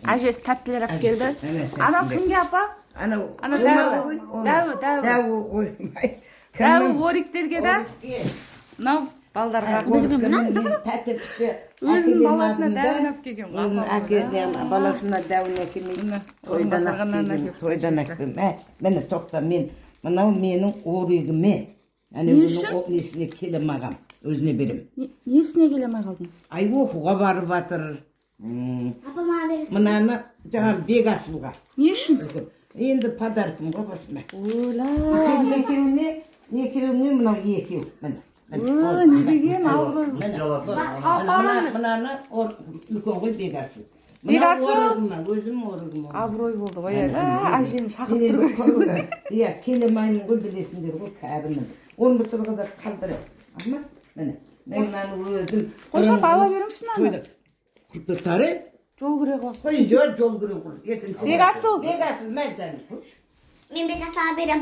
Ajesi tatlılar alıp geldi. Evet, Ana tatlılar. kimge apa? Ana Davu. koymay. Davu voriklerge da. Mынау балдарга. Өзүнүн баласына дәвін алып келген. Баласына дәвін әкелмей тойдан әкелдім. Мені тоқта, мынау менің орегіме. Оның несіне келем ағам, өзіне берем. Несіне келемей қалдыңыз? Ай, оқуға барып жатыр. Апама бересің. Мынаны жаңа Бегасылға. Не үшін? Енді подаркымға басыма. Ойла. Сен екеуіне мынау екеу. Не деген ауыр. Мынаны үлкен ғой Бегасыл. Бегасыл? Өзім орығым. Абырой болды ғой әлі. Әжені шақырып тұр. Иә, келемаймын ғой, білесіңдер ғой, кәрімін. 10 бұтырға да қалдырып. Ама, міне, мен мынаны өзім. Қойша ала беріңші наны. Құлпықтары? Жол күре қыласың. Қой, жол күре қыл. Бегасыл. Бегасыл, мән жаным. Мен Бекасыл'a берем.